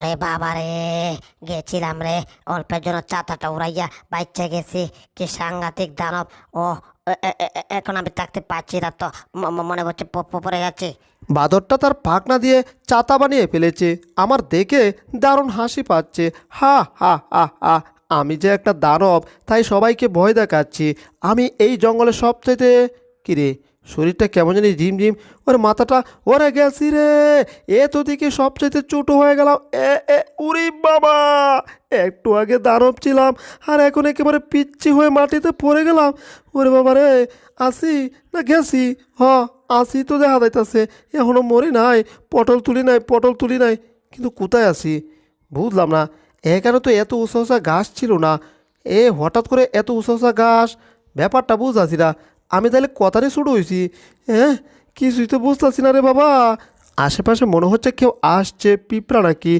রে বাবা রে, গেছিলাম রে, অল্পের জন্য চাতাটা উড়াইয়া বাইচে গেছি। কি সাংঘাতিক দানব! ও এখন আমি থাকতে পারছি না তো, মনে হচ্ছে পড়ে যাচ্ছি। বাদরটা তার পাখনা দিয়ে চাতা বানিয়ে ফেলেছে। আমার দেখে দারুণ হাসি পাচ্ছে। হা হা হা হা, আমি যে একটা দানব তাই সবাইকে ভয় দেখাচ্ছি। আমি এই জঙ্গলের সবচেয়ে কিরে, শরীরটা কেমন জানি ঝিমঝিম, ওর মাথাটা, ওরে গেছি রে। এ তো দেখি সবচেয়ে ছোট হয়ে গেলাম। এ এ উরি বাবা, একটু আগে দানব ছিলাম আর এখন একেবারে পিচ্ছি হয়ে মাটিতে পড়ে গেলাম। ওরে বাবা রে, আসি না গেছি? হ, আসি তো দেখা যাইতাছে। এখনো মরি নাই, পটল তুলি নাই, কিন্তু কোথায় আছি বুঝলাম না। এখানে তো এত উঁচা উঁচা ঘাস ছিল না, এ হঠাৎ করে এত উঁচা উঁচা ঘাস, ব্যাপারটা বুঝতেছি না। আমি তাহলে কথারই শুরু হয়েছি? হ্যাঁ, কিছুই তো বুঝতেছি না রে বাবা। আশেপাশে মনে হচ্ছে কেউ আসছে, পিঁপড়া নাকি।